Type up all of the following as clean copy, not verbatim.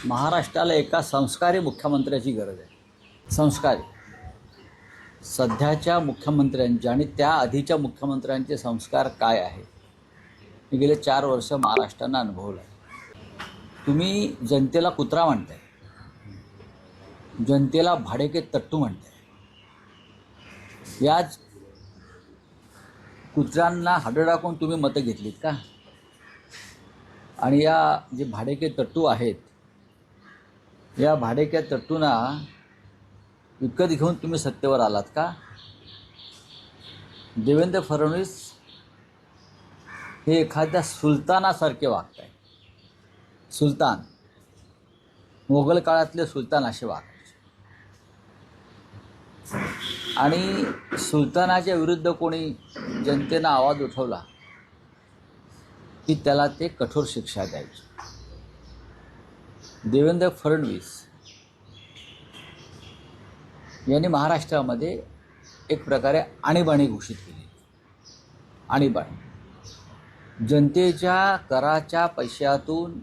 महाराष्ट्राला एका संस्कारी मुख्यमंत्र्याची गरज आहे. संस्कारी सध्याच्या मुख्यमंत्र्यांचे आणि त्या आधीच्या मुख्यमंत्र्यांचे संस्कार काय आहे मी गेले 4 वर्ष महाराष्ट्रानं अनुभवलं आहे. तुम्ही जनतेला कुत्रा म्हणताय, जनतेला भाडेके तट्टू म्हणताय. याच कुत्र्यांना हाडं टाकून तुम्ही मतं घेतलीत का? आणि या जे भाडेके तट्टू आहेत, या भाडेके तट्टूंना विकत घेऊन तुम्ही सत्तेवर आलात का? देवेंद्र फडणवीस हे एखाद्या सुलतानासारखे वागत आहे. सुलतान, मोगल काळातले सुलतान असे वागायचे. आणि सुलतानाच्या विरुद्ध कोणी जनतेनं आवाज उठवला की त्याला ते कठोर शिक्षा द्यायची. देवेंद्र फडणवीस यांनी महाराष्ट्रामध्ये एक प्रकारे आणीबाणी घोषित केली. आणीबाणी, जनतेच्या कराच्या पैशातून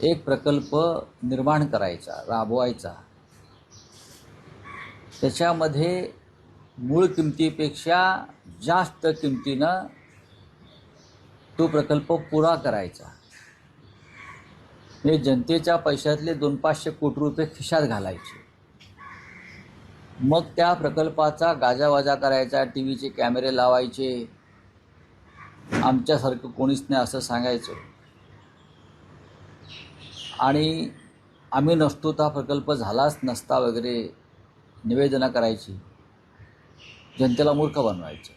एक प्रकल्प निर्माण करायचा, राबवायचा. त्याच्यामध्ये मूळ किमतीपेक्षा जास्त किमतीनं तो प्रकल्प पुरा करायचा. हे जनतेच्या पैशातले 200-500 कोटी रुपये खिशात घालायचे. मग त्या प्रकल्पाचा गाजावाजा करायचा, टी व्हीचे कॅमेरे लावायचे, आमच्यासारखं कोणीच नाही असं सांगायचं. आणि आम्ही नसतो तर प्रकल्प झालाच नसता वगैरे निवेदनं करायची, जनतेला मूर्ख बनवायचं.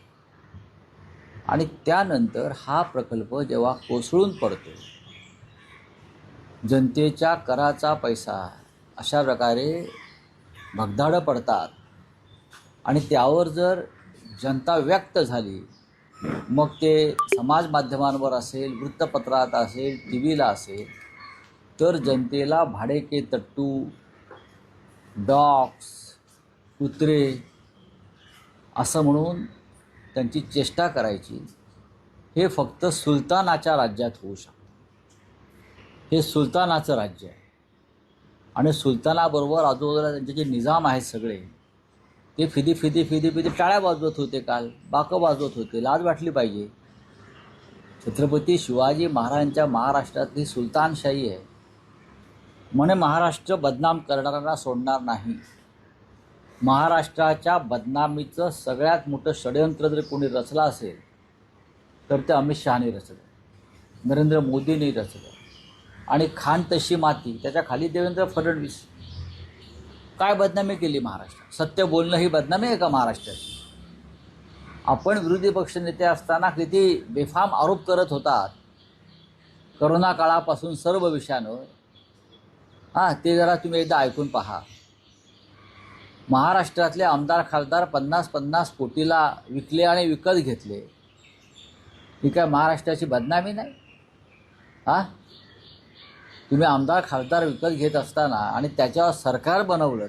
आणि त्यानंतर हा प्रकल्प जेव्हा कोसळून पडतो, जनतेच्या कराचा पैसा अशा प्रकारे भगदाडं पडतात आणि त्यावर जर जनता व्यक्त झाली, मग ते समाज माध्यमांवर असेल, वृत्तपत्रात असेल, टी व्हीला असेल, तर जनतेला भाडेके तट्टू, डॉग्स, कुत्रे असं म्हणून त्यांची चेष्टा करायची. हे फक्त सुलतानाच्या राज्यात होऊ शकतं. हे सुलतानाचं राज्य आहे. आणि सुलतानाबरोबर आजूबाजूला त्यांचे जे निजाम आहेत सगळे, ते फिदी टाळ्या वाजवत होते, काल बाकं वाजवत होते. लाज वाटली पाहिजे. छत्रपती शिवाजी महाराजांच्या महाराष्ट्रातली सुलतानशाही आहे. म्हणे महाराष्ट्र बदनाम करणाऱ्यांना सोडणार नाही. महाराष्ट्राच्या बदनामीचं सगळ्यात मोठं षडयंत्र जर कोणी रचलं असेल तर ते अमित शहाने रचलं, नरेंद्र मोदींनी रचलं. आणि खान तशी माती, त्याच्या खाली देवेंद्र फडणवीस. काय बदनामी केली महाराष्ट्रात? सत्य बोलणं ही बदनामी आहे का महाराष्ट्राची? आपण विरोधी पक्षनेते असताना किती बेफाम आरोप करत होतात करोना काळापासून सर्व विषयांवर. ते जरा तुम्ही एकदा ऐकून पहा. महाराष्ट्रातले आमदार खासदार 50-50 कोटीला विकले आणि विकत घेतले. ही काय महाराष्ट्राची बदनामी नाही? तुम्ही आमदार खासदार विकत घेत असताना आणि त्याच्यावर सरकार बनवलं,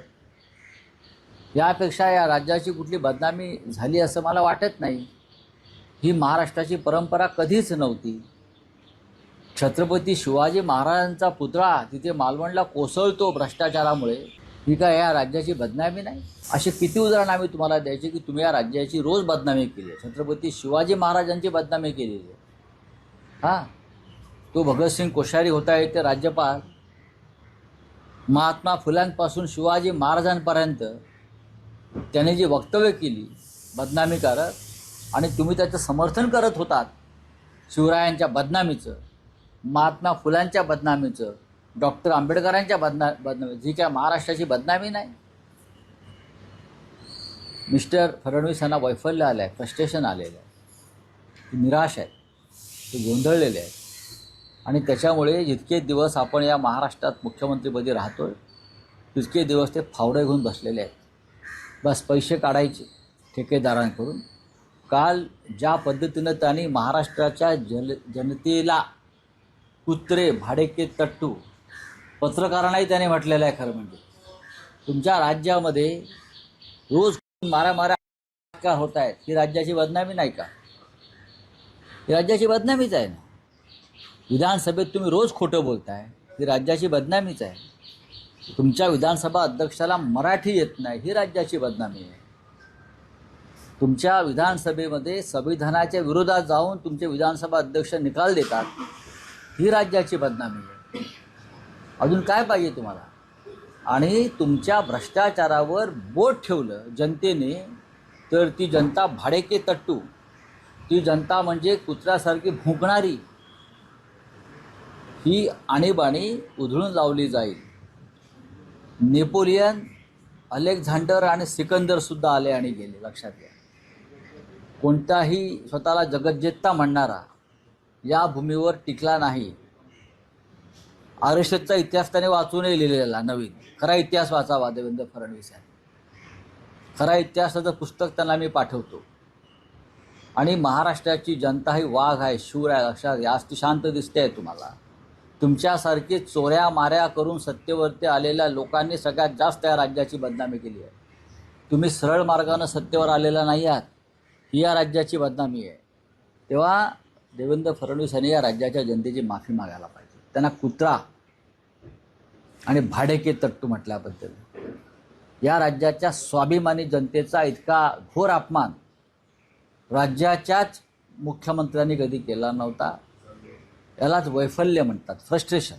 यापेक्षा या राज्याची कुठली बदनामी झाली असं मला वाटत नाही. ही महाराष्ट्राची परंपरा कधीच नव्हती. छत्रपती शिवाजी महाराजांचा पुतळा तिथे मालवणला कोसळतो भ्रष्टाचारामुळे, ही काय या राज्याची बदनामी नाही? असे किती उदाहरणं आम्ही तुम्हाला द्यायचे की तुम्ही या राज्याची रोज बदनामी केली आहे. छत्रपती शिवाजी महाराजांची बदनामी केलेली आहे. तो भगतसिंग कोश्यारी होता येथे राज्यपाल, महात्मा फुल्यांपासून शिवाजी महाराजांपर्यंत त्याने जी वक्तव्य केली बदनामीकारक, आणि तुम्ही त्याचं समर्थन करत होतात. शिवरायांच्या बदनामीचं, महात्मा फुल्यांच्या बदनामीचं, डॉक्टर आंबेडकरांच्या बदनामी, जी काय महाराष्ट्राची बदनामी नाही. मिस्टर फडणवीस यांना वैफल्य आलं आहे, फ्रस्ट्रेशन आलेलं आहे, ते निराश आहेत, ते गोंधळलेले आहेत. आणि त्याच्यामुळे जितके दिवस आपण या महाराष्ट्रात मुख्यमंत्रीपदी राहतो आहे, तितके दिवस ते फावडे घेऊन बसलेले आहेत. बस पैसे काढायचे ठेकेदारांकडून. काल ज्या पद्धतीनं त्यांनी महाराष्ट्राच्या जनतेला कुत्रे, भाडेके तट्टू, पत्रकारांनाही त्याने म्हटलेलं आहे. खरं म्हणजे तुमच्या राज्यामध्ये रोज मारामाऱ्या होत आहेत. ही राज्याची बदनामी नाही का? ही राज्याची बदनामीच आहे ना. विधानसभेत तुम्ही रोज खोटं बोलताय, ही राज्याची बदनामीच आहे. तुमच्या विधानसभा अध्यक्षाला मराठी येत नाही ही राज्याची बदनामी आहे. तुमच्या विधानसभेमध्ये संविधानाच्या विरोधात जाऊन तुमचे विधानसभा अध्यक्ष निकाल देतात ही राज्याची बदनामी आहे. अजून काय पाहिजे तुम्हाला? आणि तुमच्या भ्रष्टाचारावर बोट ठेवलं जनतेने तर ती जनता भाडेके तट्टू, ती जनता म्हणजे कुत्र्यासारखी भुंकणारी, ही आणीबाणी उधळून लावली जाईल. नेपोलियन, अलेक्झांडर आणि सिकंदरसुद्धा आले आणि गेले, लक्षात घ्या. कोणताही स्वतःला जगज्जेता म्हणणारा या भूमीवर टिकला नाही. आरएसएसचा इतिहास त्याने वाचूनही लिहिलेला नवीन. खरा इतिहास वाचावा देवेंद्र फडणवीस आहे. खरा इतिहासाचं पुस्तक त्यांना मी पाठवतो. आणि महाराष्ट्राची जनता ही वाघ आहे, शूर आहे, लक्षात घ्या. आज ती शांत दिसते आहे तुम्हाला. तुमच्यासारखी चोऱ्या माऱ्या करून सत्तेवरती आलेल्या लोकांनी सगळ्यात जास्त या राज्याची बदनामी केली आहे. तुम्ही सरळ मार्गानं सत्तेवर आलेला नाही आहात, ही या राज्याची बदनामी आहे. तेव्हा देवेंद्र फडणवीस यांनी या राज्याच्या जनतेची माफी मागायला पाहिजे. त्यांना कुत्रा आणि भाडेके तट्टू म्हटल्याबद्दल या राज्याच्या स्वाभिमानी जनतेचा इतका घोर अपमान राज्याच्याच मुख्यमंत्र्यांनी कधी केला नव्हता. यालाच वैफल्य म्हणतात, फ्रस्ट्रेशन.